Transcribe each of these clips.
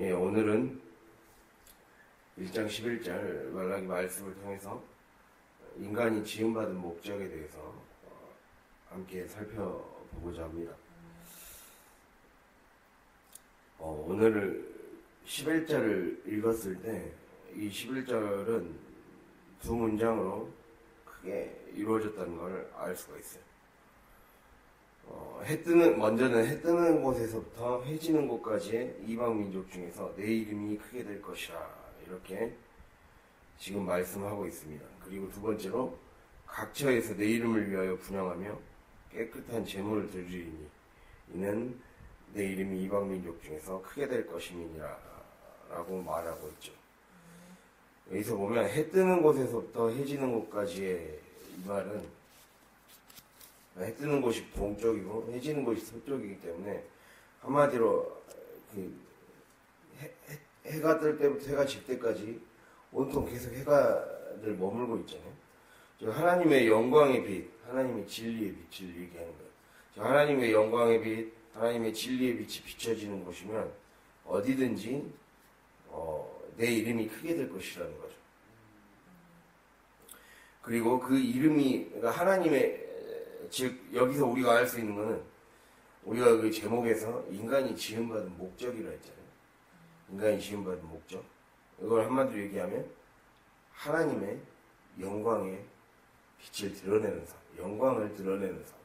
예, 오늘은 1장 11절 말라기 말씀을 통해서 인간이 지음받은 목적에 대해서 함께 살펴보고자 합니다. 오늘 11절을 읽었을 때 이 11절은 두 문장으로 크게 이루어졌다는 걸 알 수가 있어요. 먼저는 해 뜨는 곳에서부터 해 지는 곳까지의 이방 민족 중에서 내 이름이 크게 될 것이라, 이렇게 지금 말씀하고 있습니다. 그리고 두 번째로 각처에서 내 이름을 위하여 분향하며 깨끗한 제물을 드리리니 이는 내 이름이 이방 민족 중에서 크게 될 것임이니라 라고 말하고 있죠. 여기서 보면 해 뜨는 곳에서부터 해 지는 곳까지의 이 말은 해 뜨는 곳이 동쪽이고 해 지는 곳이 서쪽이기 때문에 한마디로 해가 뜰 때부터 해가 질 때까지 온통 계속 해가 늘 머물고 있잖아요. 하나님의 영광의 빛, 하나님의 진리의 빛을 얘기하는 거예요. 하나님의 영광의 빛, 하나님의 진리의 빛이 비춰지는 곳이면 어디든지 내 이름이 크게 될 것이라는 거죠. 그리고 그 이름이, 그러니까 하나님의, 즉 여기서 우리가 알 수 있는 것은 우리가 그 제목에서 인간이 지음받은 목적이라 했잖아요. 인간이 지음받은 목적, 이걸 한마디로 얘기하면 하나님의 영광의 빛을 드러내는 삶, 영광을 드러내는 삶,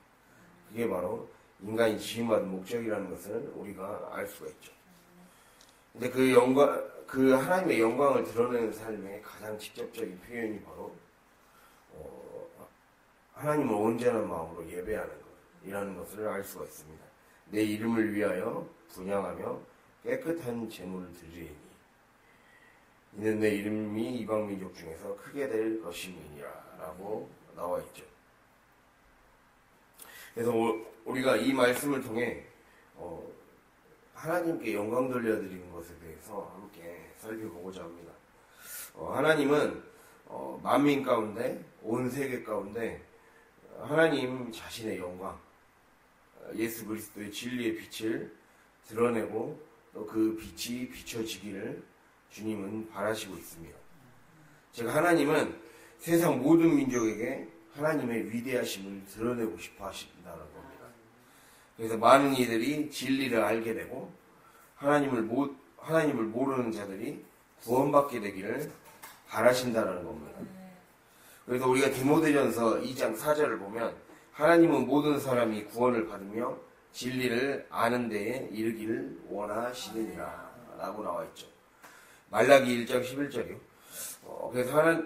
그게 바로 인간이 지음받은 목적이라는 것을 우리가 알 수가 있죠. 근데 그 하나님의 영광을 드러내는 삶의 가장 직접적인 표현이 바로 하나님을 온전한 마음으로 예배하는 것이라는 것을 알 수가 있습니다. 내 이름을 위하여 분향하며 깨끗한 제물을 드리니 이는 내 이름이 이방 민족 중에서 크게 될 것임이니라 라고 나와 있죠. 그래서 우리가 이 말씀을 통해 하나님께 영광 돌려드리는 것에 대해서 함께 살펴보고자 합니다. 하나님은 만민 가운데, 온 세계 가운데 하나님 자신의 영광, 예수 그리스도의 진리의 빛을 드러내고 또 그 빛이 비춰지기를 주님은 바라시고 있습니다. 즉 하나님은 세상 모든 민족에게 하나님의 위대하심을 드러내고 싶어 하신다는 겁니다. 그래서 많은 이들이 진리를 알게 되고 하나님을 모르는 자들이 구원받게 되기를 바라신다는 겁니다. 그래서 우리가 디모데전서 2장 4절을 보면 하나님은 모든 사람이 구원을 받으며 진리를 아는 데에 이르기를 원하시느니라 라고 나와 있죠. 말라기 1장 11절이요. 그래서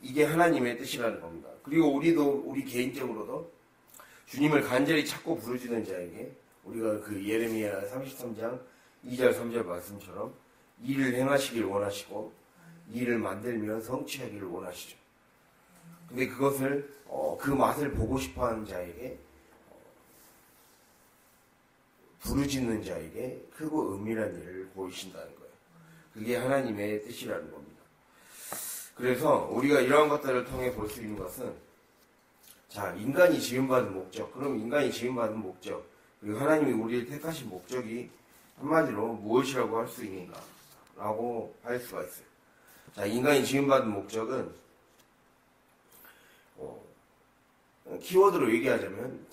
이게 하나님의 뜻이라는 겁니다. 그리고 우리 개인적으로도 주님을 간절히 찾고 부르짖는 자에게 우리가 그 예레미야 33장 2절 3절 말씀처럼 일을 행하시길 원하시고 일을 만들며 성취하기를 원하시죠. 근데 그것을 그 맛을 보고 싶어하는 자에게, 부르짖는 자에게 크고 은밀한 일을 보이신다는 거예요. 그게 하나님의 뜻이라는 겁니다. 그래서 우리가 이러한 것들을 통해 볼 수 있는 것은, 자, 인간이 지음받은 목적, 그럼 인간이 지음받은 목적, 그리고 하나님이 우리를 택하신 목적이 한마디로 무엇이라고 할 수 있는가 라고 할 수가 있어요. 자, 인간이 지음받은 목적은 키워드로 얘기하자면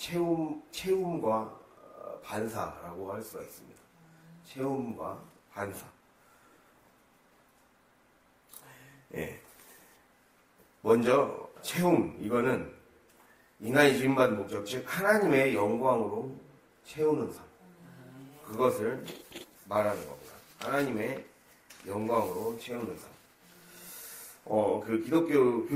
채움과 반사라고 할 수가 있습니다. 채움과 반사. 예. 먼저 채움, 이거는 인간이 지음받은 목적, 즉 하나님의 영광으로 채우는 삶, 그것을 말하는 겁니다. 하나님의 영광으로 채우는 삶. 그 기독교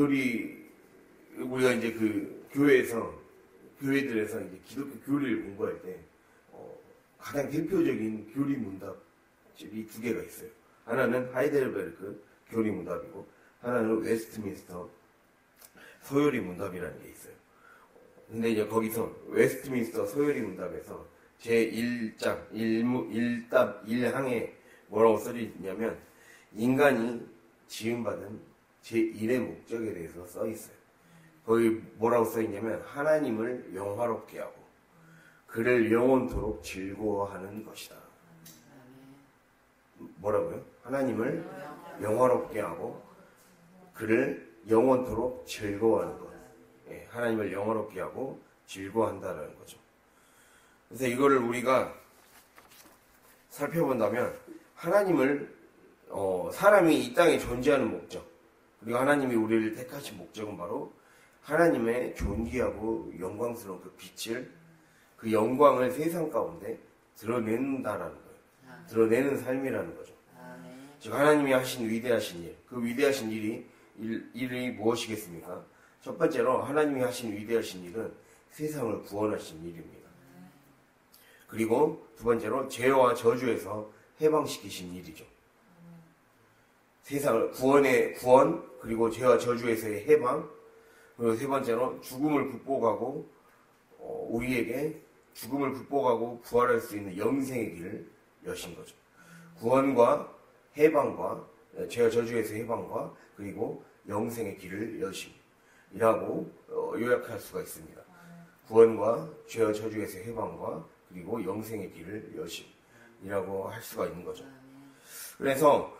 우리가 이제 그 교회들에서 이제 기독교 교리를 공부할 때 가장 대표적인 교리 문답집이 두 개가 있어요. 하나는 하이델베르크 교리 문답이고 하나는 웨스트민스터 소요리 문답이라는 게 있어요. 근데 이제 거기서 웨스트민스터 소요리 문답에서 제1장 1답 1항에 뭐라고 써있냐면 인간이 지음받은 제1의 목적에 대해서 써 있어요. 거기 뭐라고 써있냐면 하나님을 영화롭게 하고 그를 영원토록 즐거워하는 것이다. 뭐라고요? 하나님을 영화롭게 하고 그를 영원토록 즐거워하는 것. 예, 하나님을 영화롭게 하고 즐거워한다는 거죠. 그래서 이거를 우리가 살펴본다면 하나님을 사람이 이 땅에 존재하는 목적, 그리고 하나님이 우리를 택하신 목적은 바로 하나님의 존귀하고 영광스러운 그 빛을, 그 영광을 세상 가운데 드러낸다라는 거예요. 드러내는 삶이라는 거죠. 즉 하나님이 하신 위대하신 일, 그 위대하신 일이 무엇이겠습니까? 첫 번째로 하나님이 하신 위대하신 일은 세상을 구원하신 일입니다. 그리고 두 번째로 죄와 저주에서 해방시키신 일이죠. 세상을 구원, 그리고 죄와 저주에서의 해방, 그리고 세 번째로 죽음을 극복하고 우리에게 죽음을 극복하고 부활할 수 있는 영생의 길을 여신 거죠. 구원과 해방과 죄와 저주에서 해방과 그리고 영생의 길을 여심이라고 요약할 수가 있습니다. 구원과 죄와 저주에서 해방과 그리고 영생의 길을 여심이라고 할 수가 있는 거죠. 그래서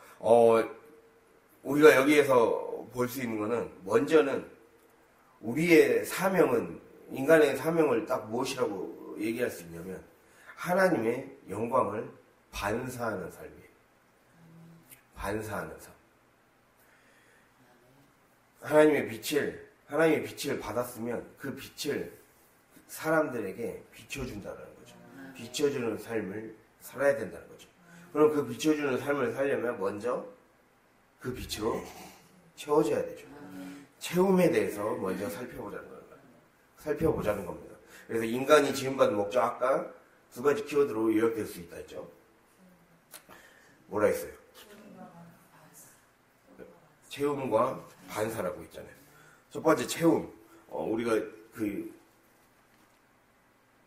우리가 여기에서 볼 수 있는 것은 먼저는 우리의 사명은, 인간의 사명을 딱 무엇이라고 얘기할 수 있냐면 하나님의 영광을 반사하는 삶이에요. 반사하는 삶. 하나님의 빛을 받았으면 그 빛을 사람들에게 비춰준다는 거죠. 비춰주는 삶을 살아야 된다는 거죠. 그럼 그 비춰주는 삶을 살려면 먼저 그 빛으로 채워져야 되죠. 채움에 대해서 먼저 살펴보자는 겁니다. 그래서 인간이 지음받은 목적, 아까 두 가지 키워드로 요약될 수 있다 했죠. 뭐라 했어요? 채움과 반사라고 했잖아요. 첫 번째 채움. 우리가 그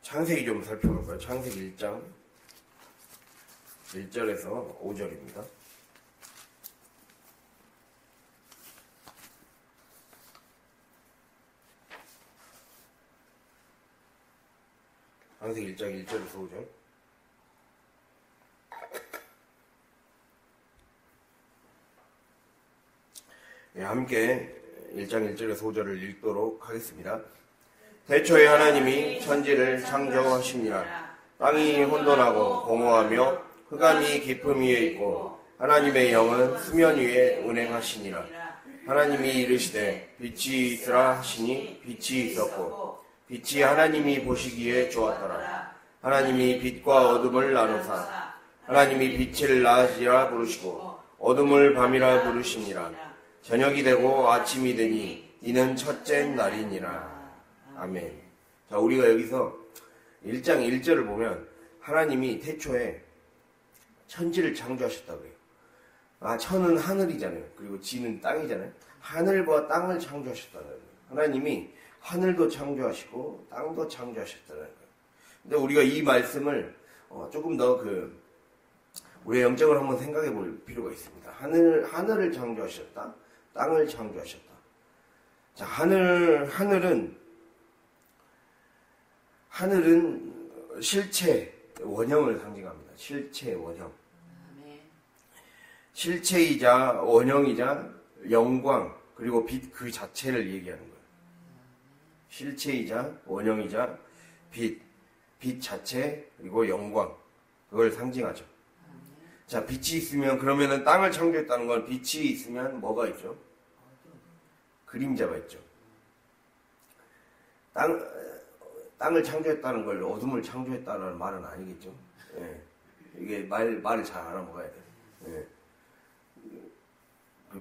창세기 좀 살펴볼까요? 창세기 1장 1절에서 5절입니다. 창세기 1장 1절에서 5절. 네, 함께 1장 1절에서 5절을 읽도록 하겠습니다. 태초에 하나님이 천지를 창조하시니라. 땅이 혼돈하고 공허하며 흑암이 깊음 위에 있고 하나님의 영은 수면 위에 운행하시니라. 하나님이 이르시되 빛이 있으라 하시니 빛이 있었고 빛이 하나님이 보시기에 좋았더라. 하나님이 빛과 어둠을 나누사 하나님이 빛을 낮이라 부르시고 어둠을 밤이라 부르시니라. 저녁이 되고 아침이 되니 이는 첫째 날이니라. 아멘. 자, 우리가 여기서 1장 1절을 보면 하나님이 태초에 천지를 창조하셨다고 해요. 천은 하늘이잖아요. 그리고 지는 땅이잖아요. 하늘과 땅을 창조하셨다는 거예요. 하나님이 하늘도 창조하시고 땅도 창조하셨다는 거예요. 근데 우리가 이 말씀을 조금 더 우리의 영적으로 한번 생각해 볼 필요가 있습니다. 하늘을 창조하셨다. 땅을 창조하셨다. 자, 하늘은 실체, 원형을 상징합니다. 실체, 원형. 실체이자 원형이자 영광, 그리고 빛 그 자체를 얘기하는 거예요. 실체이자 원형이자 빛 자체, 그리고 영광, 그걸 상징하죠. 자, 빛이 있으면, 그러면은 땅을 창조했다는 건 빛이 있으면 뭐가 있죠? 그림자가 있죠. 땅을 창조했다는 걸 어둠을 창조했다는 말은 아니겠죠. 예. 이게 말을 잘 알아먹어야 돼요. 예.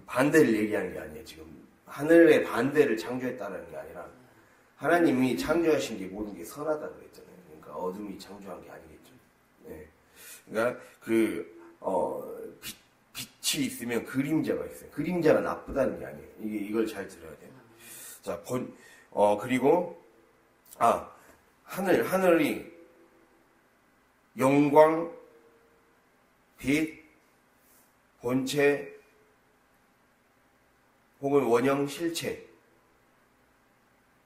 반대를 얘기하는 게 아니에요. 지금 하늘의 반대를 창조했다는 게 아니라 하나님이 창조하신 게 모든 게 선하다고 그랬잖아요. 그러니까 어둠이 창조한 게 아니겠죠. 예. 그러니까 빛이 있으면 그림자가 있어요. 그림자가 나쁘다는 게 아니에요. 이걸 잘 들어야 돼요. 자, 그리고 하늘이 영광, 빛, 본체, 혹은 원형, 실체,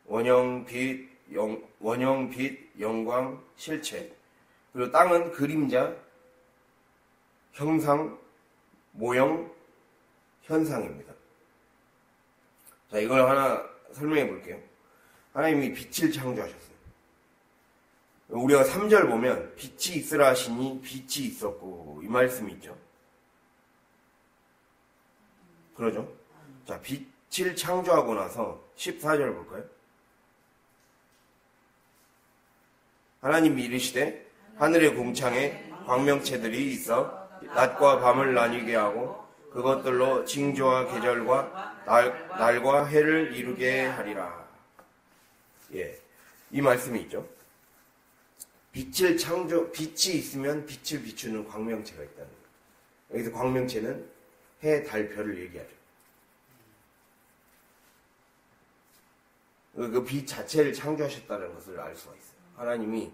원형, 빛, 영광, 실체. 그리고 땅은 그림자, 형상, 모형, 현상입니다. 자, 이걸 하나 설명해 볼게요. 하나님이 빛을 창조하셨어요. 우리가 3절 보면 빛이 있으라 하시니 빛이 있었고 이 말씀이 있죠. 그러죠? 자, 빛을 창조하고 나서 14절 볼까요? 하나님이 이르시되 하늘의 궁창에 광명체들이 있어 낮과 밤을 나뉘게 하고 그것들로 징조와 계절과 날과 해를 이루게 하리라. 예, 이 말씀이 있죠. 빛이 있으면 빛을 비추는 광명체가 있다는 거예요. 여기서 광명체는 해, 달, 별을 얘기하죠. 그 빛 자체를 창조하셨다는 것을 알 수가 있어요. 하나님이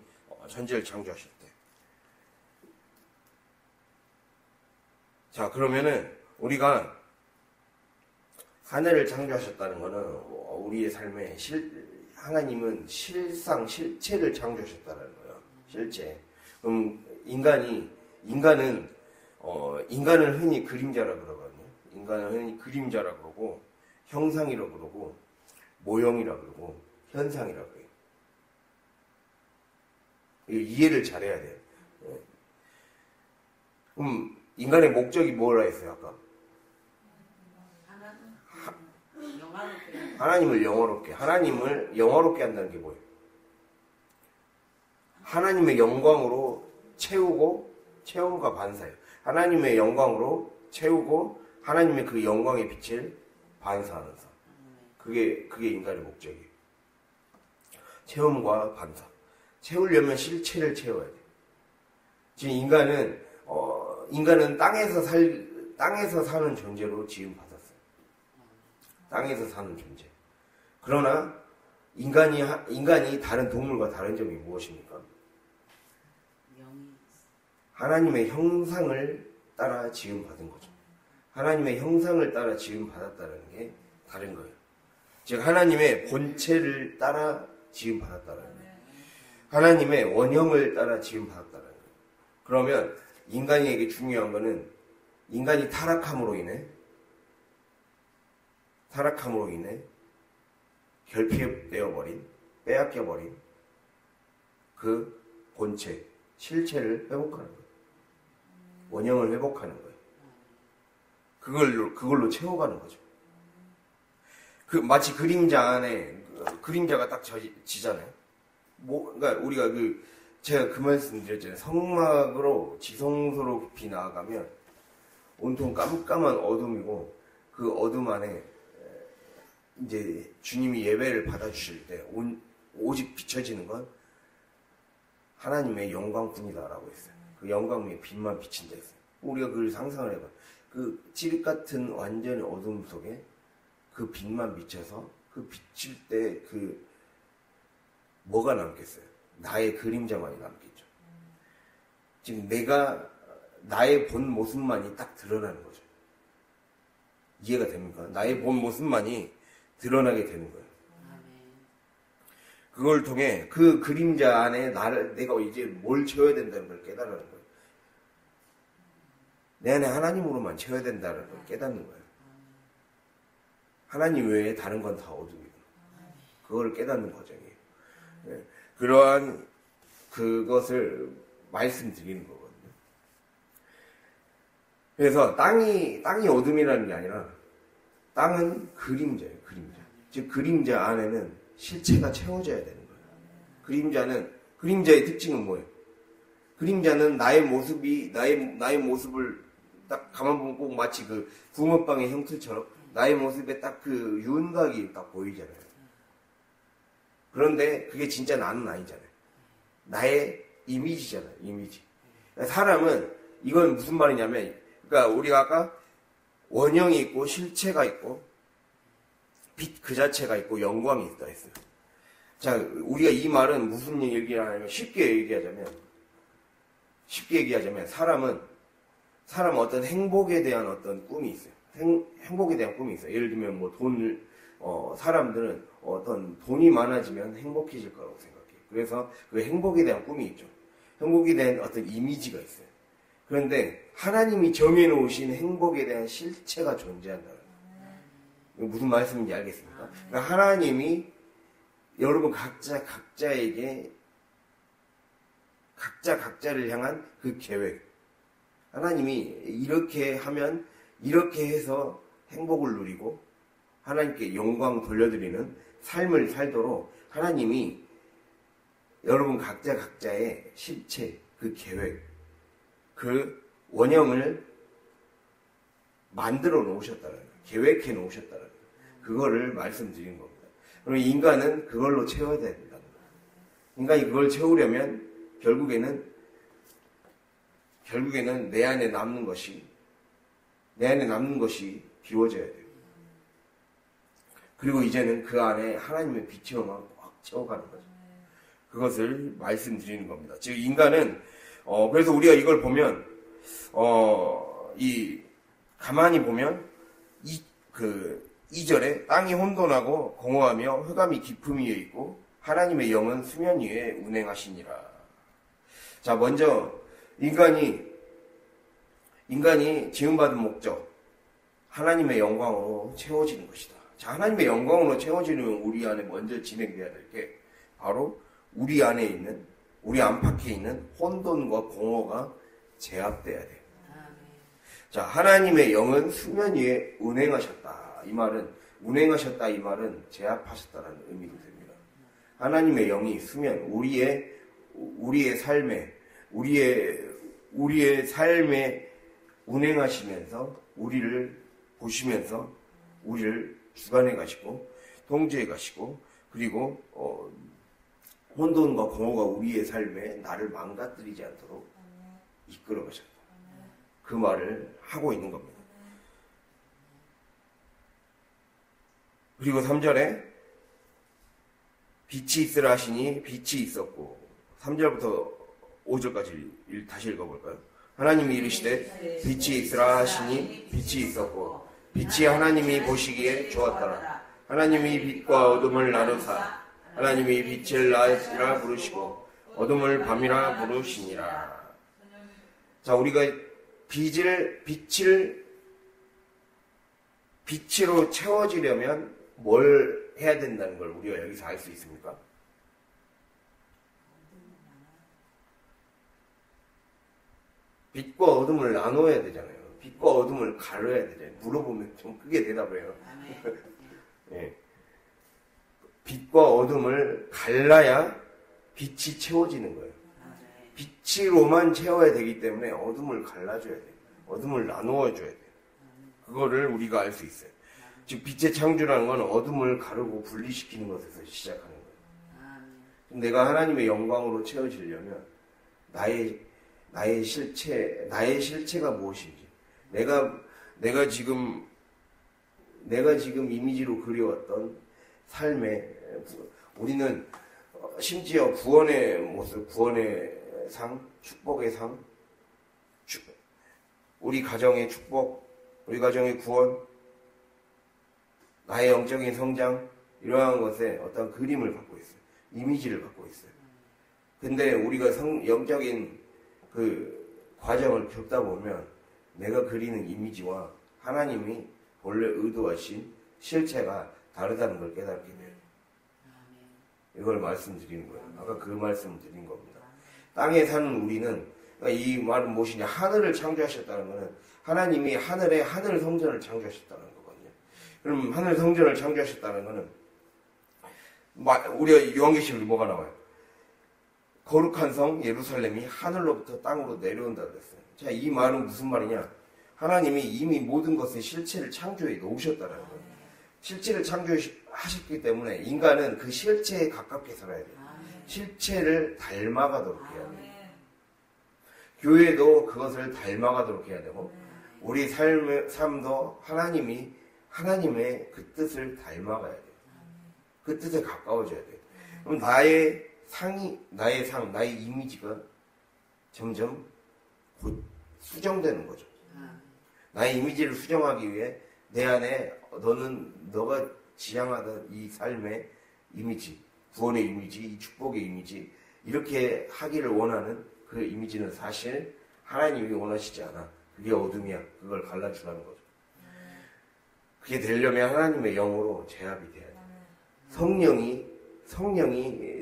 전체를 창조하셨대. 자, 그러면은 우리가 하늘을 창조하셨다는 것은 우리의 삶에 하나님은 실체를 창조하셨다는 거예요. 실체. 그럼 인간은 흔히 그림자라 그러거든요. 인간은 흔히 그림자라 그러고 형상이라 그러고 모형이라 그러고 현상이라 그래요. 이해를 잘해야 돼요. 그럼 인간의 목적이 뭐라 했어요, 아까? 하나님을 영화롭게 한다는 게 뭐예요? 하나님의 영광으로 채움과 반사예요. 하나님의 영광으로 채우고 하나님의 그 영광의 빛을 반사하는 삶. 그게 인간의 목적이에요. 채움과 반사. 채우려면 실체를 채워야 돼요. 지금 인간은 땅에서 사는 존재로 지음 받았어요. 땅에서 사는 존재. 그러나 인간이 다른 동물과 다른 점이 무엇입니까? 하나님의 형상을 따라 지음 받은 거죠. 하나님의 형상을 따라 지음 받았다는 게 다른 거예요. 즉 하나님의 본체를 따라 지음 받았다는 거예요. 하나님의 원형을 따라 지음 받았다는 거예요. 그러면 인간에게 중요한 거는 인간이 타락함으로 인해 결핍되어버린, 빼앗겨버린 그 본체, 실체를 회복하는 거예요. 원형을 회복하는 거예요. 그걸로 채워가는 거죠. 마치 그림자 안에, 그림자가 딱 지잖아요. 그러니까 우리가 제가 그 말씀 드렸잖아요. 성막으로 지성소로 깊이 나아가면 온통 깜깜한 어둠이고 그 어둠 안에 이제 주님이 예배를 받아주실 때 오직 비춰지는 건 하나님의 영광뿐이다라고 했어요. 그 영광의 빛만 비친다 했어요. 우리가 그걸 상상을 해봐요. 그 칠흑 같은 완전히 어둠 속에 그 빛만 비쳐서 그 비칠 때 뭐가 남겠어요? 나의 그림자만이 남겠죠. 지금 나의 본 모습만이 딱 드러나는 거죠. 이해가 됩니까? 나의 본 모습만이 드러나게 되는 거예요. 그걸 통해 그 그림자 안에 내가 이제 뭘 채워야 된다는 걸 깨달는 거예요. 내 안에 하나님으로만 채워야 된다는 걸 깨닫는 거예요. 하나님 외에 다른 건 다 어둠이고 그걸 깨닫는 과정이에요. 네. 그러한 그것을 말씀드리는 거거든요. 그래서 땅이 어둠이라는 게 아니라 땅은 그림자예요. 그림자. 즉 그림자 안에는 실체가 채워져야 되는 거예요. 그림자의 특징은 뭐예요? 그림자는 나의 모습을 딱 가만 보면 꼭 마치 그 붕어빵의 형틀처럼 나의 모습에 딱 그 윤곽이 딱 보이잖아요. 그런데 그게 진짜 나는 아니잖아요. 나의 이미지잖아요. 이미지. 사람은 이건 무슨 말이냐면 그러니까 우리가 아까 원형이 있고 실체가 있고 빛 그 자체가 있고 영광이 있다 했어요. 자, 우리가 이 말은 무슨 얘기를 하냐면 쉽게 얘기하자면 사람은 어떤 행복에 대한 어떤 꿈이 있어요. 행복에 대한 꿈이 있어요. 예를 들면 사람들은 어떤 돈이 많아지면 행복해질 거라고 생각해요. 그래서 그 행복에 대한 꿈이 있죠. 행복에 대한 어떤 이미지가 있어요. 그런데 하나님이 정해놓으신 행복에 대한 실체가 존재한다는 거예요. 무슨 말씀인지 알겠습니까? 그러니까 하나님이 여러분 각자에게 각자를 향한 그 계획, 하나님이 이렇게 하면 이렇게 해서 행복을 누리고 하나님께 영광 돌려드리는 삶을 살도록 하나님이 여러분 각자의 실체, 그 계획, 그 원형을 만들어 놓으셨다는 거예요. 계획해 놓으셨다는 거예요. 그거를 말씀드린 겁니다. 그럼 인간은 그걸로 채워야 된다는 거예요. 인간이 그걸 채우려면 결국에는 내 안에 남는 것이 비워져야 돼요. 그리고 이제는 그 안에 하나님의 빛으로만 꽉 채워가는 거죠. 그것을 말씀드리는 겁니다. 즉 인간은 그래서 우리가 이걸 보면 가만히 보면 2절에 땅이 혼돈하고 공허하며 흑암이 깊음 위에 있고 하나님의 영은 수면 위에 운행하시니라. 자, 먼저 인간이 지음받은 목적, 하나님의 영광으로 채워지는 것이다. 자, 하나님의 영광으로 채워지려면 우리 안에 먼저 진행돼야 될 게 바로 우리 안에 있는, 우리 안팎에 있는 혼돈과 공허가 제압돼야 돼요. 자, 하나님의 영은 수면 위에 운행하셨다. 이 말은 제압하셨다는 의미도 됩니다. 하나님의 영이 수면, 우리의 삶에 운행하시면서 우리를 보시면서 우리를 주관해 가시고 통제해 가시고 그리고 혼돈과 공허가 우리의 삶에 나를 망가뜨리지 않도록 이끌어 가셨다. 그 말을 하고 있는 겁니다. 그리고 3절에 빛이 있으라 하시니 빛이 있었고 3절부터 5절까지 다시 읽어볼까요? 하나님이 이르시되 빛이 있으라 하시니 빛이 있었고 빛이 하나님이 보시기에 좋았더라. 하나님이 빛과 어둠을 나누사 하나님이 빛을 낮이라 부르시고 어둠을 밤이라 부르시니라. 자, 우리가 빛으로 채워지려면 뭘 해야 된다는 걸 우리가 여기서 알 수 있습니까? 빛과 어둠을 나눠야 되잖아요. 빛과 어둠을 가려야 되잖아요. 물어보면 좀 크게 대답해요. 네. 빛과 어둠을 갈라야 빛이 채워지는 거예요. 빛으로만 채워야 되기 때문에 어둠을 갈라줘야 돼요. 어둠을 나누어줘야 돼요. 그거를 우리가 알 수 있어요. 즉 빛의 창조라는 건 어둠을 가르고 분리시키는 것에서 시작하는 거예요. 내가 하나님의 영광으로 채워지려면 나의 실체가 무엇인지, 내가 지금 이미지로 그려왔던 삶의, 우리는 심지어 구원의 모습, 구원의 상, 축복의 상, 우리 가정의 축복, 우리 가정의 구원, 나의 영적인 성장, 이러한 것에 어떤 그림을 갖고 있어요. 이미지를 갖고 있어요. 근데 우리가 영적인 그 과정을 겪다 보면 내가 그리는 이미지와 하나님이 원래 의도하신 실체가 다르다는 걸 깨닫게 돼요. 이걸 말씀드리는 거예요. 아까 그 말씀을 드린 겁니다. 땅에 사는 우리는, 그러니까 이 말은 무엇이냐, 하늘을 창조하셨다는 것은 하나님이 하늘 성전을 창조하셨다는 거거든요. 그럼 하늘 성전을 창조하셨다는 것은 우리가 요한계시록에 뭐가 나와요? 거룩한 성 예루살렘이 하늘로부터 땅으로 내려온다 그랬어요. 자, 이 말은 무슨 말이냐? 하나님이 이미 모든 것의 실체를 창조해 놓으셨다는 거예요. 실체를 창조하셨기 때문에 인간은 그 실체에 가깝게 살아야 돼요. 실체를 닮아가도록 해야 돼요. 교회도 그것을 닮아가도록 해야 되고 우리 삶도 하나님의 그 뜻을 닮아가야 돼요. 그 뜻에 가까워져야 돼요. 그럼 나의 이미지가 점점 곧 수정되는 거죠. 나의 이미지를 수정하기 위해 내 안에 너가 지향하던 이 삶의 이미지, 구원의 이미지, 이 축복의 이미지, 이렇게 하기를 원하는 그 이미지는 사실 하나님이 원하시지 않아. 그게 어둠이야. 그걸 갈라주라는 거죠. 그게 되려면 하나님의 영으로 제압이 돼야 돼. 성령이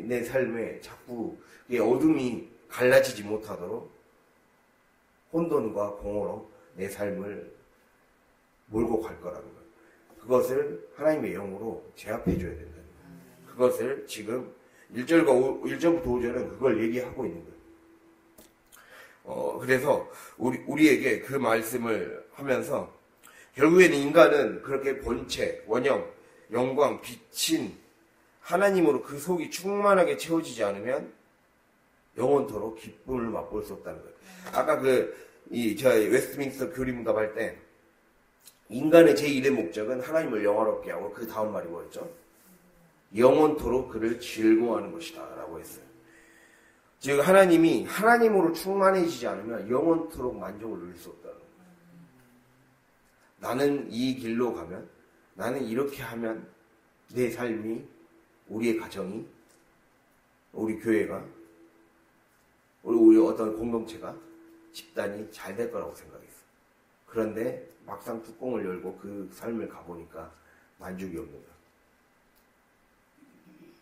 내 삶에 자꾸 이 어둠이 갈라지지 못하도록 혼돈과 공허로 내 삶을 몰고 갈 거라는 거예요. 그것을 하나님의 영으로 제압해 줘야 된다는 거예요. 그것을 지금 1절부터 5절은 그걸 얘기하고 있는 거예요. 그래서 우리에게 그 말씀을 하면서 결국에는 인간은 그렇게 본체, 원형, 영광, 빛인 하나님으로 그 속이 충만하게 채워지지 않으면 영원토록 기쁨을 맛볼 수 없다는 거예요. 아까 저희 웨스트민스터 교리문답 할 때 인간의 제1의 목적은 하나님을 영화롭게 하고 그 다음 말이 뭐였죠? 영원토록 그를 즐거워하는 것이다 라고 했어요. 즉 하나님이 하나님으로 충만해지지 않으면 영원토록 만족을 누릴 수 없다는 거예요. 나는 이 길로 가면, 나는 이렇게 하면 내 삶이, 우리의 가정이, 우리 교회가, 우리 어떤 공동체가, 집단이 잘 될 거라고 생각했어요. 그런데 막상 뚜껑을 열고 그 삶을 가보니까 만족이 없는 거예요.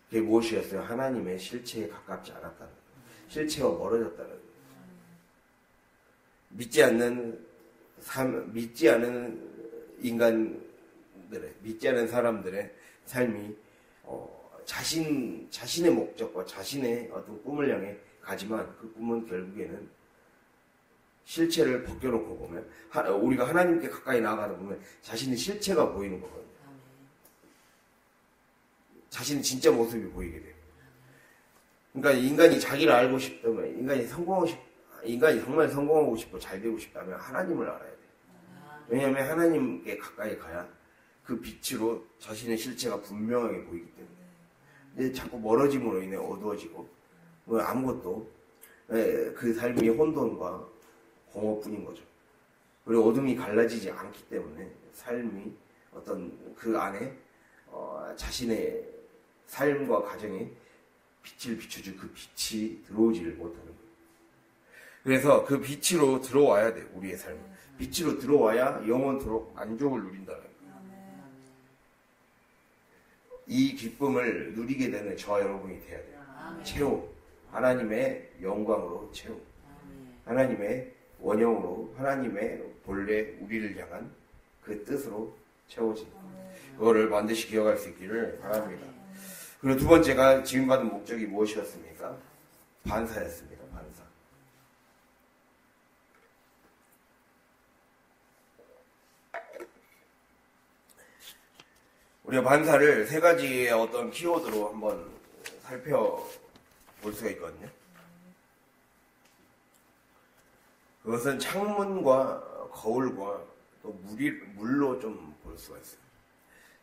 그게 무엇이었어요? 하나님의 실체에 가깝지 않았다는 거예요. 실체와 멀어졌다는 거예요. 믿지 않는 인간들의, 믿지 않는 사람들의 삶이 자신의 목적과 자신의 어떤 꿈을 향해 가지만 그 꿈은 결국에는 실체를 벗겨놓고 보면 우리가 하나님께 가까이 나아가다 보면 자신의 실체가 보이는 거거든요. 자신의 진짜 모습이 보이게 돼요. 그러니까 인간이 자기를 알고 싶다면, 인간이 정말 성공하고 싶고 잘 되고 싶다면 하나님을 알아야 돼요. 왜냐하면 하나님께 가까이 가야 그 빛으로 자신의 실체가 분명하게 보이기 때문에. 근데 자꾸 멀어짐으로 인해 어두워지고 아무것도 그 삶이 혼돈과 공허뿐인 거죠. 그리고 어둠이 갈라지지 않기 때문에 삶이 어떤 그 안에 자신의 삶과 가정에 빛을 비춰줄 그 빛이 들어오지를 못하는 거예요. 그래서 그 빛으로 들어와야 돼요. 우리의 삶은. 빛으로 들어와야 영원토록 만족을 누린다는 거예요. 이 기쁨을 누리게 되는 저와 여러분이 돼야 돼요. 채움. 하나님의 영광으로 채움. 하나님의 원형으로 하나님의 본래 우리를 향한 그 뜻으로 채워진 것. 그거를 반드시 기억할 수 있기를 바랍니다. 그리고 두 번째가 지음받은 목적이 무엇이었습니까? 반사였습니다. 반사. 우리가 반사를 세 가지의 어떤 키워드로 한번 살펴볼 수가 있거든요. 그것은 창문과 거울과 또 물로 좀 볼 수가 있어요.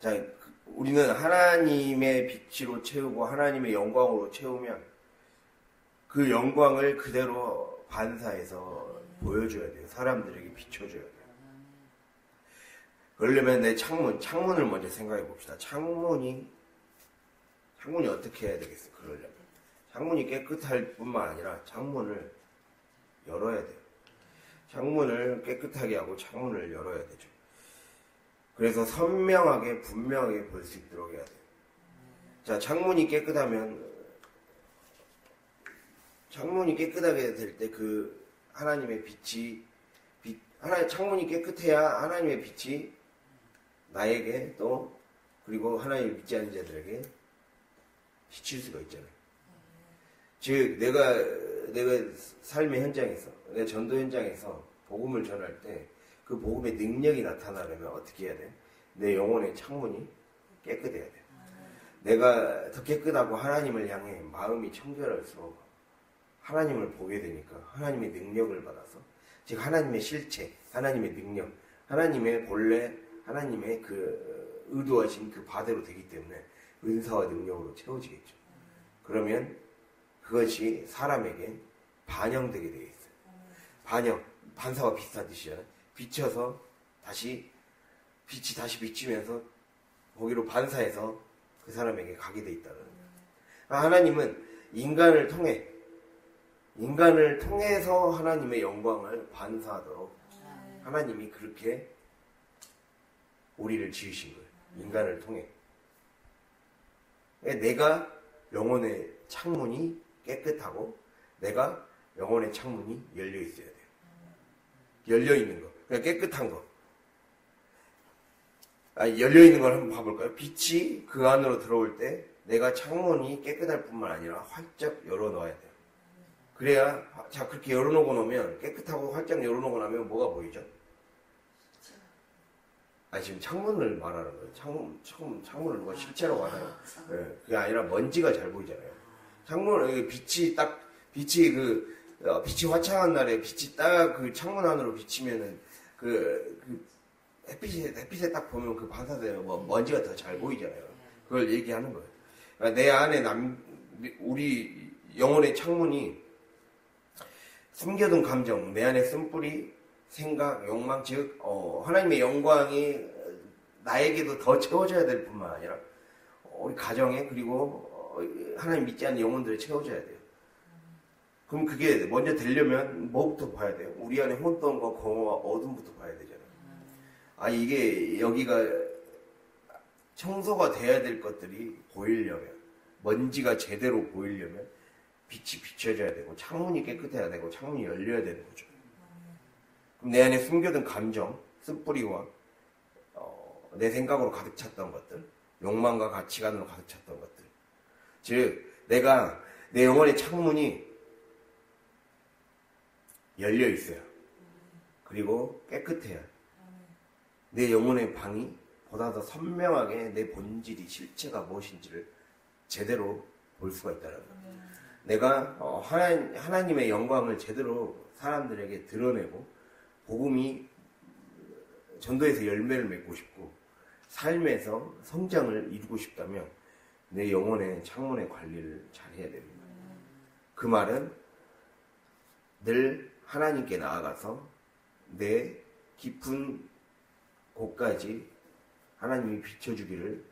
자, 우리는 하나님의 빛으로 채우고 하나님의 영광으로 채우면 그 영광을 그대로 반사해서 보여줘야 돼요. 사람들에게 비춰줘야 돼요. 그러려면 내 창문을 먼저 생각해 봅시다. 창문이 어떻게 해야 되겠어요? 그러려면 창문이 깨끗할 뿐만 아니라 창문을 열어야 돼요. 창문을 깨끗하게 하고 창문을 열어야 되죠. 그래서 선명하게 분명하게 볼 수 있도록 해야 돼요. 자, 창문이 깨끗하게 될 때 그 하나님의 빛이 창문이 깨끗해야 하나님의 빛이 나에게 또 그리고 하나님을 믿지 않는 자들에게 비칠 수가 있잖아요. 즉 내가 삶의 현장에서, 내 전도 현장에서 복음을 전할 때 그 복음의 능력이 나타나려면 어떻게 해야 돼? 내 영혼의 창문이 깨끗해야 돼. 내가 더 깨끗하고 하나님을 향해 마음이 청결할수록 하나님을 보게 되니까 하나님의 능력을 받아서, 즉 하나님의 실체, 하나님의 능력, 하나님의 본래, 하나님의 그 의도하신 그 바대로 되기 때문에 은사와 능력으로 채워지겠죠. 그러면 그것이 사람에게 반영되게 되어 있어요. 반사와 비슷한 뜻이잖아요. 비춰서 빛이 다시 비치면서 거기로 반사해서 그 사람에게 가게 돼 있다는 거예요. 하나님은 인간을 통해 인간을 통해서 하나님의 영광을 반사하도록 하나님이 그렇게 우리를 지으신 거예요. 인간을 통해. 내가 영혼의 창문이 깨끗하고 내가 영혼의 창문이 열려 있어야 돼요. 열려 있는 거. 그냥 깨끗한 거. 열려 있는 걸 한번 봐볼까요? 빛이 그 안으로 들어올 때 내가 창문이 깨끗할 뿐만 아니라 활짝 열어 넣어야 돼요. 그래야, 자, 그렇게 열어놓고 나면, 깨끗하고 활짝 열어놓고 나면 뭐가 보이죠? 지금 창문을 말하는 거예요. 창문을 누가 실체로 말해요. 네, 그게 아니라 먼지가 잘 보이잖아요. 창문, 빛이 빛이 화창한 날에 빛이 딱 그 창문 안으로 비치면은, 햇빛에 딱 보면 그 반사되는 먼지가 더 잘 보이잖아요. 그걸 얘기하는 거예요. 그러니까 내 안에 우리 영혼의 창문이 숨겨둔 감정, 내 안에 쓴뿌리, 생각, 욕망, 즉 하나님의 영광이 나에게도 더 채워져야 될 뿐만 아니라 우리 가정에 그리고 하나님 믿지 않는 영혼들에 채워져야 돼요. 그럼 그게 먼저 되려면 뭐부터 봐야 돼요? 우리 안에 혼돈과 공허와 어둠부터 봐야 되잖아요. 이게 여기가 청소가 돼야 될 것들이 보이려면, 먼지가 제대로 보이려면 빛이 비춰져야 되고 창문이 깨끗해야 되고 창문이 열려야 되는 거죠. 그럼 내 안에 숨겨둔 감정, 쓴뿌리와 내 생각으로 가득 찼던 것들, 욕망과 가치관으로 가득 찼던 것들, 즉 내가 내 영혼의 창문이 열려 있어요. 그리고 깨끗해야 내 영혼의 방이 보다 더 선명하게 내 본질이 실체가 무엇인지를 제대로 볼 수가 있다는 거예요. 내가 하나님의 영광을 제대로 사람들에게 드러내고 복음이 전도에서 열매를 맺고 싶고 삶에서 성장을 이루고 싶다면 내 영혼의 창문의 관리를 잘 해야 됩니다. 그 말은 늘 하나님께 나아가서 내 깊은 곳까지 하나님이 비춰주기를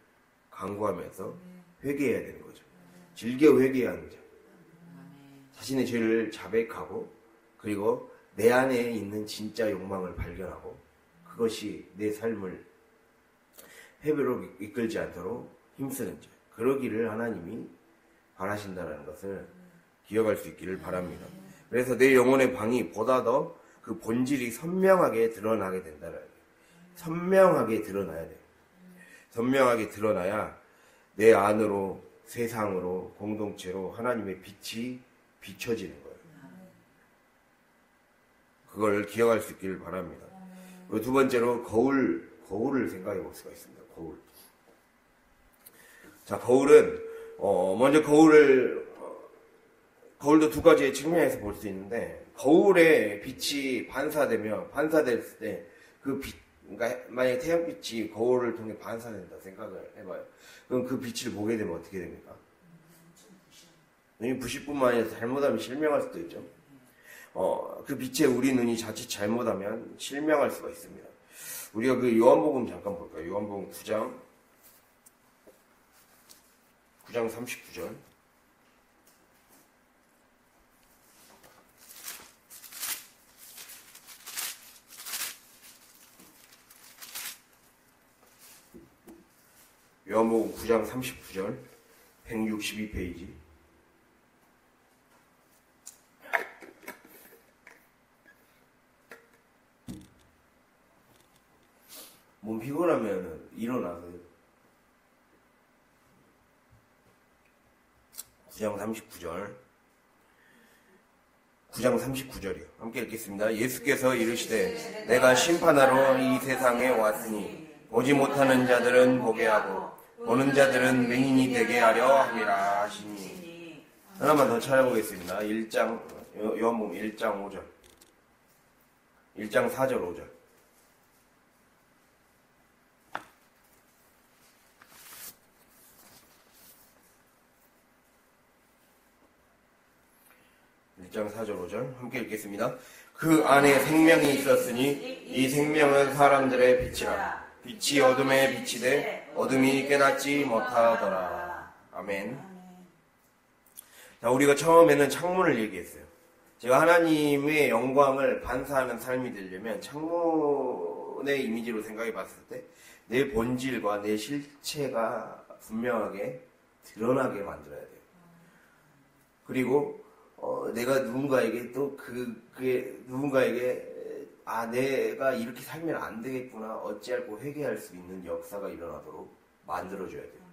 간구하면서 회개해야 되는 거죠. 즐겨 회개하는 자. 자신의 죄를 자백하고 그리고 내 안에 있는 진짜 욕망을 발견하고 그것이 내 삶을 패배로 이끌지 않도록 힘쓰는 자. 그러기를 하나님이 바라신다는 것을 기억할 수 있기를 바랍니다. 그래서 내 영혼의 방이 보다 더 그 본질이 선명하게 드러나게 된다는 거예요. 선명하게 드러나야 돼요. 선명하게 드러나야 내 안으로 세상으로 공동체로 하나님의 빛이 비춰지는 거예요. 그걸 기억할 수 있기를 바랍니다. 두 번째로 거울을 생각해 볼 수가 있습니다. 거울. 자, 거울은 먼저 거울도 두 가지의 측면에서 볼 수 있는데 거울에 빛이 반사됐을 때 그 빛, 그러니까 만약에 태양빛이 거울을 통해 반사된다 생각을 해봐요. 그럼 그 빛을 보게 되면 어떻게 됩니까? 눈이 부실 뿐만 아니라 잘못하면 실명할 수도 있죠. 그 빛에 우리 눈이 자칫 잘못하면 실명할 수가 있습니다. 우리가 그 요한복음 잠깐 볼까요? 요한복음 9장 39절. 요한복음 9장 39절 162페이지. 몸 피곤하면 일어나서 9장 39절이요. 함께 읽겠습니다. 예수께서 이르시되 내가 심판하러 이 세상에 왔으니 보지 못하는 자들은 보게 하고 보는 자들은 맹인이 되게 하려 함이라 하시니. 하나만 더 찾아보겠습니다. 요한복음 1장 5절 1장 4절 5절. (1장 4절 5절) 함께 읽겠습니다. 그 안에 생명이 있었으니 이 생명은 사람들의 빛이라. 빛이 어둠에 비치되 어둠이 깨닫지 못하더라. 아멘. 자, 우리가 처음에는 창문을 얘기했어요. 제가 하나님의 영광을 반사하는 삶이 되려면 창문의 이미지로 생각해 봤을 때 내 본질과 내 실체가 분명하게 드러나게 만들어야 돼요. 그리고 내가 누군가에게 또 그게 누군가에게 내가 이렇게 살면 안 되겠구나 어찌할고 회개할 수 있는 역사가 일어나도록 만들어줘야 돼요.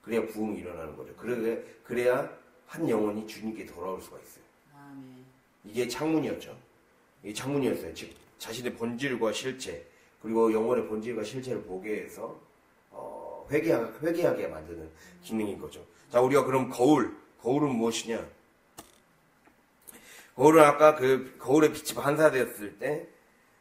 그래야 부흥이 일어나는 거죠. 그래야 한 영혼이 주님께 돌아올 수가 있어요. 이게 창문이었죠. 이게 창문이었어요. 즉 자신의 본질과 실체 그리고 영혼의 본질과 실체를 보게 해서 회개하게 만드는 기능인 거죠. 자, 우리가 그럼 거울은 무엇이냐? 거울은 아까 그 거울의 빛이 반사되었을 때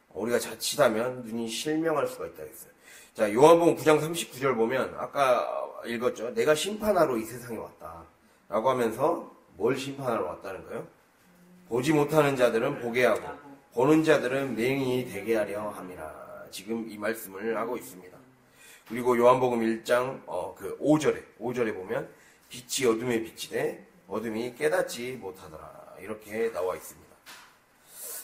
우리가 자칫하면 눈이 실명할 수가 있다 했어요. 자, 요한복음 9장 39절 보면 아까 읽었죠. 내가 심판하러 이 세상에 왔다 라고 하면서 뭘 심판하러 왔다는 거예요? 보지 못하는 자들은 보게 하고 보는 자들은 맹인이 되게 하려 함이라. 지금 이 말씀을 하고 있습니다. 그리고 요한복음 1장 5절에 보면 빛이 어둠에 비치되 어둠이 깨닫지 못하더라. 이렇게 나와 있습니다.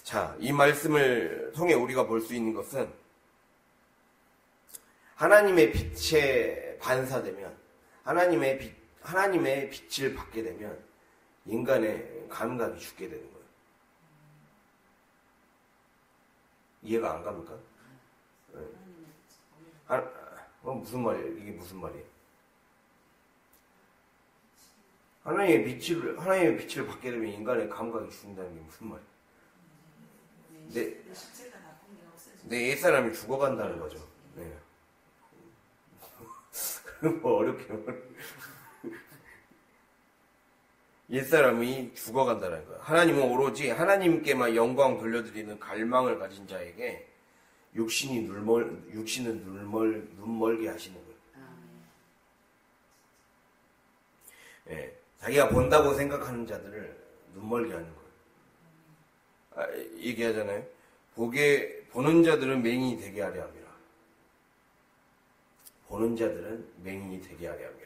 자, 이 말씀을 통해 우리가 볼 수 있는 것은 하나님의 빛에 반사되면 하나님의 빛을 받게 되면 인간의 감각이 죽게 되는 거예요. 이해가 안 갑니까? 무슨 말이에요? 이게 무슨 말이에요? 하나님의 빛을 받게 되면 인간의 감각이 죽는다는 게 무슨 말이에요? 내 옛사람이 죽어간다는 거죠. 네. 그럼 뭐 어렵게 옛사람이 죽어간다는 거예요. 하나님은 오로지 하나님께만 영광 돌려드리는 갈망을 가진 자에게 육신은 눈멀게 하시는 거예요. 예, 자기가 본다고 생각하는 자들을 눈멀게 하는 거예요. 얘기하잖아요. 보는 자들은 맹인이 되게 하려 함이라. 보는 자들은 맹인이 되게 하려 함이라.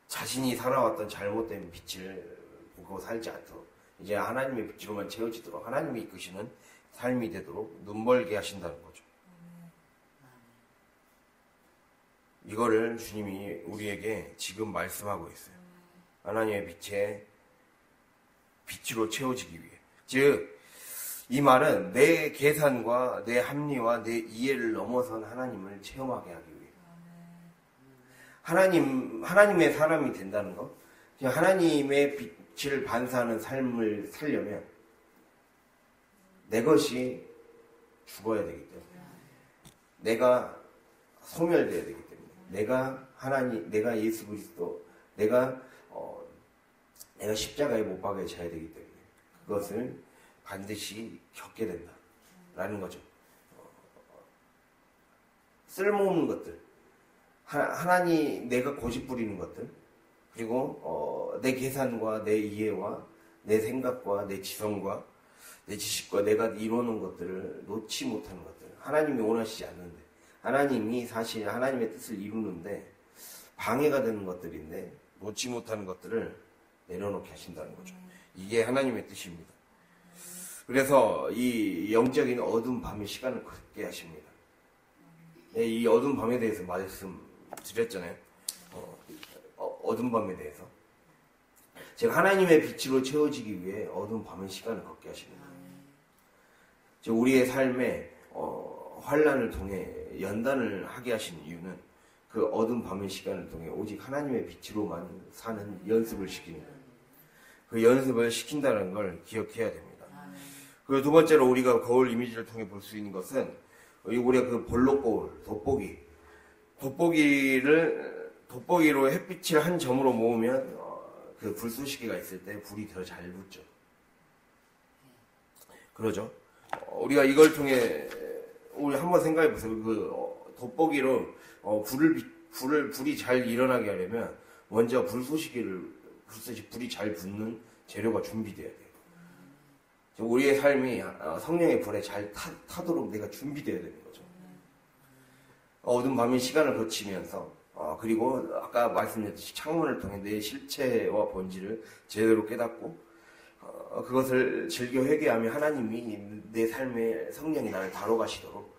자신이 살아왔던 잘못된 빛을 보고 살지 않도록 이제 하나님의 빛으로만 채워지도록 하나님이 이끄시는 삶이 되도록 눈멀게 하신다는 거죠. 이거를 주님이 우리에게 지금 말씀하고 있어요. 하나님의 빛으로 채워지기 위해. 즉, 이 말은 내 계산과 내 합리와 내 이해를 넘어선 하나님을 체험하게 하기 위해. 하나님의 사람이 된다는 것, 하나님의 빛을 반사하는 삶을 살려면 내 것이 죽어야 되기 때문에, 내가 소멸되어야 되기 때문에, 내가 예수 그리스도, 내가 십자가에 못 박혀져야 되기 때문에 그것을 반드시 겪게 된다라는 거죠. 쓸모없는 것들, 내가 고집 부리는 것들, 그리고 내 계산과 내 이해와 내 생각과 내 지성과 내 지식과 내가 이루는 것들을 놓지 못하는 것들, 하나님이 원하시지 않는데, 하나님이 사실 하나님의 뜻을 이루는데 방해가 되는 것들인데 놓지 못하는 것들을 내려놓게 하신다는 거죠. 이게 하나님의 뜻입니다. 그래서 이 영적인 어두운 밤의 시간을 갖게 하십니다. 이 어두운 밤에 대해서 말씀드렸잖아요. 어두운 밤에 대해서. 즉 하나님의 빛으로 채워지기 위해 어두운 밤의 시간을 갖게 하십니다. 즉 우리의 삶에 환난을 통해 연단을 하게 하신 이유는 그 어두운 밤의 시간을 통해 오직 하나님의 빛으로만 사는 연습을 시키는 거예요. 그 연습을 시킨다는 걸 기억해야 됩니다. 그리고 두 번째로 우리가 거울 이미지를 통해 볼 수 있는 것은 우리가 그 볼록거울, 돋보기로 햇빛을 한 점으로 모으면 그 불쏘시개가 있을 때 불이 더 잘 붙죠. 그러죠? 우리가 이걸 통해 우리 한번 생각해 보세요. 그 돋보기로 불이 잘 일어나게 하려면 먼저 불이 잘 붙는 재료가 준비돼야 돼요. 우리의 삶이 성령의 불에 잘 타도록 내가 준비되어야 되는 거죠. 어두운 밤의 시간을 거치면서 그리고 아까 말씀드렸듯이 창문을 통해 내 실체와 본질을 제대로 깨닫고 그것을 즐겨 회개하며 하나님이 내 삶의 성령이 나를 다뤄가시도록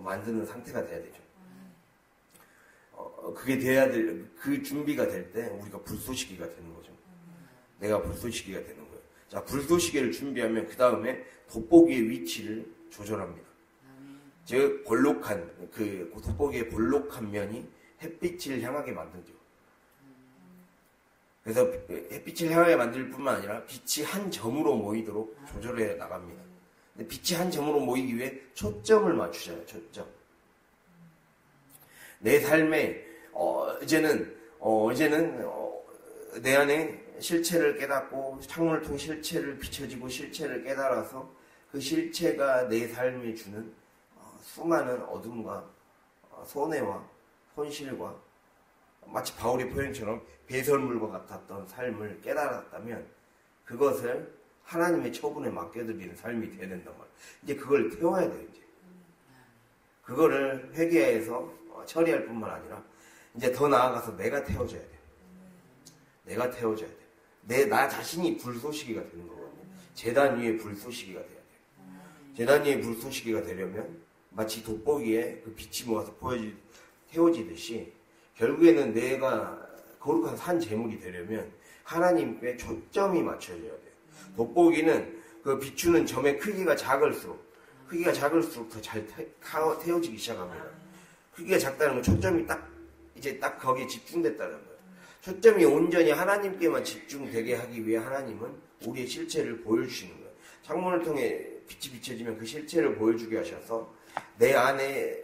만드는 상태가 돼야 되죠. 그게 돼야 그 준비가 될 때 우리가 불쏘시개가 되는 거죠. 내가 불쏘시개가 되는 거예요. 자, 불쏘시개를 준비하면 그 다음에 돋보기의 위치를 조절합니다. 즉 볼록한 그 돋보기의 볼록한 면이 햇빛을 향하게 만들죠. 그래서 햇빛을 향하게 만들 뿐만 아니라 빛이 한 점으로 모이도록 조절해 나갑니다. 근데 빛이 한 점으로 모이기 위해 초점을 맞추잖아요. 초점. 내 삶에 이제는 내 안에 실체를 깨닫고 창문을 통해 실체를 비춰지고 실체를 깨달아서 그 실체가 내 삶에 주는 수많은 어둠과 손해와 손실과 마치 바울의 표현처럼 배설물과 같았던 삶을 깨달았다면 그것을 하나님의 처분에 맡겨드리는 삶이 돼야 된단 말이에요. 이제 그걸 태워야 돼요. 이제 그거를 회개해서 처리할 뿐만 아니라 이제 더 나아가서 내가 태워줘야 돼요. 내가 태워줘야 돼요. 나 자신이 불쏘시개가 되는 거거든요. 제단 위에 불쏘시개가 돼야 돼요. 제단 위에 불쏘시개가 되려면 마치 돋보기에 그 빛이 모아서 태워지듯이 결국에는 내가 거룩한 산 제물이 되려면 하나님께 초점이 맞춰져야 돼요. 돋보기는 그 비추는 점의 크기가 작을수록 더 잘 태워지기 시작합니다. 크기가 작다는 건 초점이 딱 거기에 집중됐다는 거예요. 초점이 온전히 하나님께만 집중되게 하기 위해 하나님은 우리의 실체를 보여주시는 거예요. 창문을 통해 빛이 비춰지면 그 실체를 보여주게 하셔서 내 안에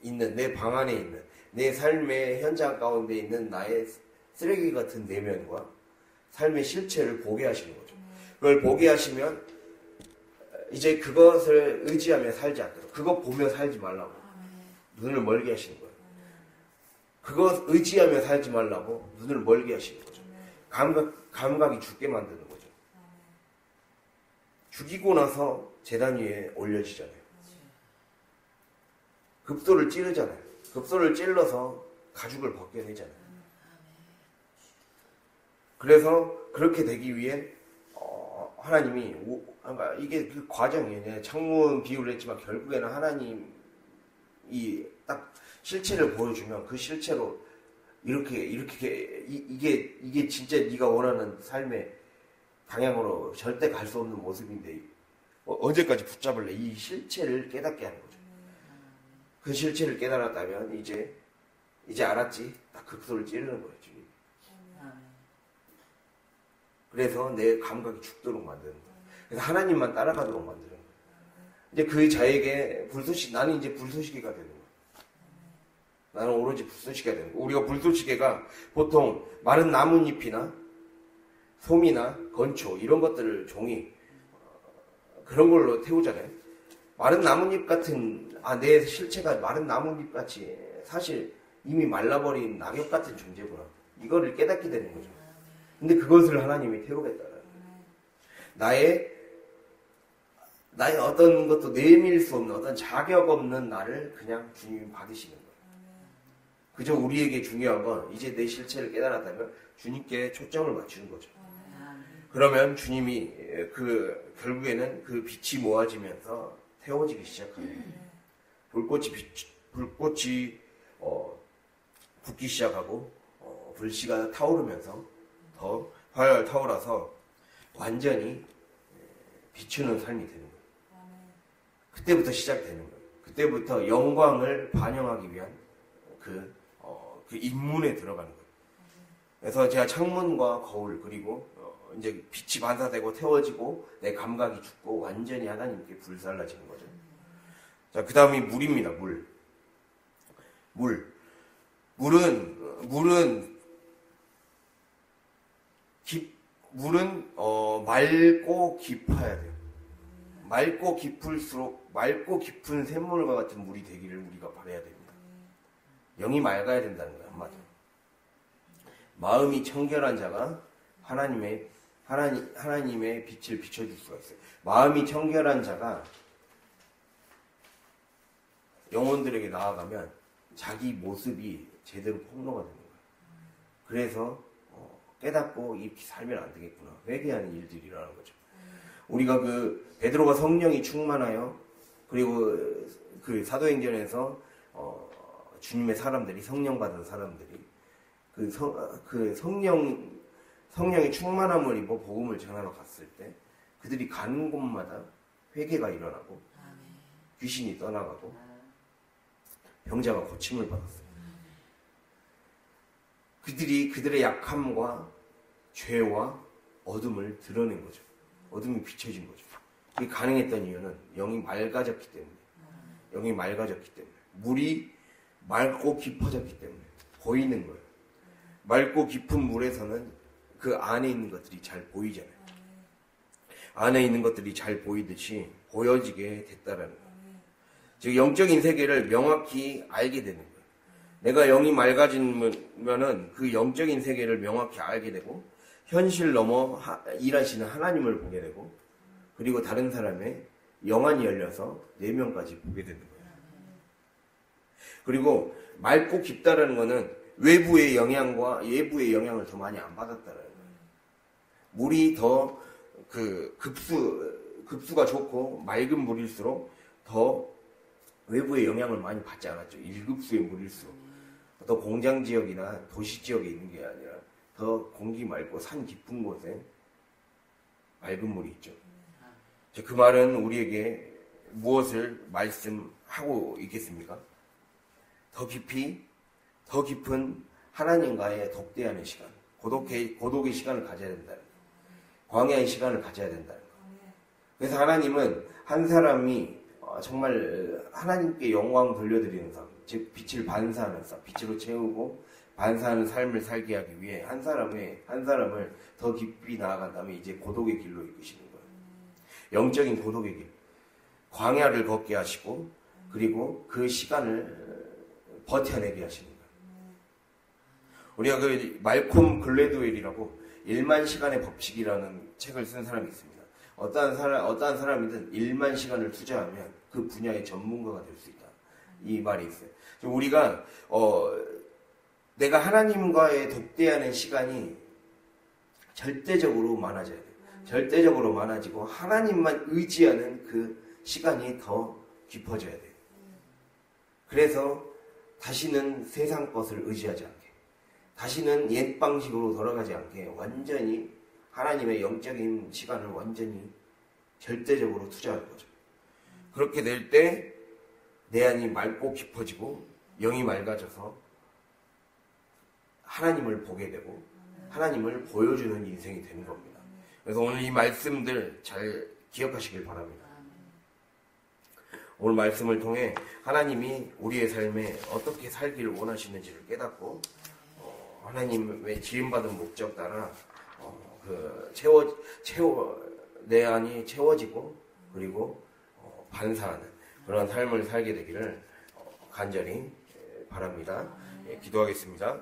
있는, 내 방 안에 있는, 내 삶의 현장 가운데 있는 나의 쓰레기 같은 내면과 삶의 실체를 보게 하시는 거죠. 그걸 보게 하시면 이제 그것을 의지하며 살지 않도록, 그것 보며 살지 말라고 눈을 멀게 하시는 거예요. 그것 의지하며 살지 말라고 눈을 멀게 하시는 거죠. 감각이 죽게 만드는 거죠. 죽이고 나서 제단 위에 올려지잖아요. 급소를 찌르잖아요. 급소를 찔러서 가죽을 벗겨내잖아요. 그래서 그렇게 되기 위해 하나님이 이게 그 과정이에요. 창문 비유를 했지만 결국에는 하나님이 딱 실체를 보여주면 그 실체로 이게 진짜 네가 원하는 삶의 방향으로 절대 갈 수 없는 모습인데 언제까지 붙잡을래? 이 실체를 깨닫게 하는 거죠. 그 실체를 깨달았다면 이제 알았지? 딱 급소를 찌르는 거예요. 지금. 그래서 내 감각이 죽도록 만드는 거예요. 그래서 하나님만 따라가도록 만드는 거예요. 이제 그 자에게 나는 이제 불쏘시개가 되는 거예요. 나는 오로지 불쏘시개가 되는 거예요. 우리가 불쏘시개가 보통 마른 나뭇잎이나 솜이나 건초 이런 것들을 종이 그런 걸로 태우잖아요. 마른 나뭇잎 같은 내 실체가 마른 나뭇잎 같이 사실 이미 말라버린 낙엽 같은 존재구나. 이거를 깨닫게 되는 거죠. 근데 그것을 하나님이 태우겠다는 거예요. 나의 어떤 것도 내밀 수 없는 어떤 자격 없는 나를 그냥 주님이 받으시는 거예요. 그저 우리에게 중요한 건 이제 내 실체를 깨달았다면 주님께 초점을 맞추는 거죠. 그러면 주님이 결국에는 그 빛이 모아지면서 태워지기 시작합니다. 불꽃이 붙기 시작하고 불씨가 타오르면서 더 활활 타오라서 완전히 비추는 삶이 되는 거예요. 그때부터 시작되는 거예요. 그때부터 영광을 반영하기 위한 그 입문에 들어가는 거예요. 그래서 제가 창문과 거울 그리고 이제 빛이 반사되고 태워지고 내 감각이 죽고 완전히 하나님께 불살라지는 거죠. 자, 그 다음이 물입니다. 물은 맑고 깊어야 돼요. 맑고 깊을수록 맑고 깊은 샘물과 같은 물이 되기를 우리가 바라야 됩니다. 영이 맑아야 된다는 거예요. 한마디로. 마음이 청결한 자가 하나님의 빛을 비춰줄 수가 있어요. 마음이 청결한 자가 영혼들에게 나아가면 자기 모습이 제대로 폭로가 되는 거예요. 그래서 깨닫고 이렇게 살면 안 되겠구나. 회개하는 일들이라는 거죠. 우리가 베드로가 성령이 충만하여, 그리고 그 사도행전에서 주님의 사람들이, 성령 받은 사람들이 성령의 충만함을 입어 복음을 전하러 갔을 때 그들이 가는 곳마다 회개가 일어나고 귀신이 떠나가고 병자가 고침을 받았어요. 그들이 그들의 약함과 죄와 어둠을 드러낸 거죠. 어둠이 비춰진 거죠. 이게 가능했던 이유는 영이 맑아졌기 때문에, 영이 맑아졌기 때문에, 물이 맑고 깊어졌기 때문에 보이는 거예요. 맑고 깊은 물에서는 그 안에 있는 것들이 잘 보이잖아요. 안에 있는 것들이 잘 보이듯이 보여지게 됐다라는 거예요. 즉 영적인 세계를 명확히 알게 되는 거예요. 내가 영이 맑아지면은 그 영적인 세계를 명확히 알게 되고 현실 넘어 일하시는 하나님을 보게 되고, 그리고 다른 사람의 영안이 열려서 내면까지 보게 되는 거예요. 그리고 맑고 깊다라는 거는 외부의 영향과 내부의 영향을 더 많이 안 받았다라는 거예요. 물이 더 급수가 좋고 맑은 물일수록 더 외부의 영향을 많이 받지 않았죠. 1급수의 물일수록. 더 공장 지역이나 도시 지역에 있는 게 아니라 더 공기 맑고 산 깊은 곳에 맑은 물이 있죠. 그 말은 우리에게 무엇을 말씀하고 있겠습니까? 더 깊은 하나님과의 독대하는 시간, 고독의 시간을 가져야 된다는 거예요. 광야의 시간을 가져야 된다는 거예요. 그래서 하나님은 한 사람이 정말 하나님께 영광 돌려드리는 삶, 즉 빛을 반사하는 삶, 빛으로 채우고 반사하는 삶을 살게 하기 위해 한 사람을 더 깊이 나아간다면 이제 고독의 길로 이끄시는 거예요. 영적인 고독의 길, 광야를 걷게 하시고, 그리고 그 시간을 버텨내게 하시는 거예요. 우리가 말콤 글래드웰이라고 1만 시간의 법칙이라는 책을 쓴 사람이 있습니다. 어떠한 사람이든 1만 시간을 투자하면 그 분야의 전문가가 될 수 있다. 이 말이 있어요. 우리가 내가 하나님과의 독대하는 시간이 절대적으로 많아져야 돼요. 절대적으로 많아지고 하나님만 의지하는 그 시간이 더 깊어져야 돼요. 그래서 다시는 세상 것을 의지하지 않게, 다시는 옛 방식으로 돌아가지 않게 완전히 하나님의 영적인 시간을 완전히 절대적으로 투자하는 거죠. 그렇게 될 때 내 안이 맑고 깊어지고 영이 맑아져서 하나님을 보게 되고 하나님을 보여주는 인생이 되는 겁니다. 그래서 오늘 이 말씀들 잘 기억하시길 바랍니다. 오늘 말씀을 통해 하나님이 우리의 삶에 어떻게 살기를 원하시는지를 깨닫고 하나님의 지음받은 목적 따라 내 안이 채워지고 그리고 반사하는 그런 삶을 살게 되기를 간절히 바랍니다. 기도하겠습니다.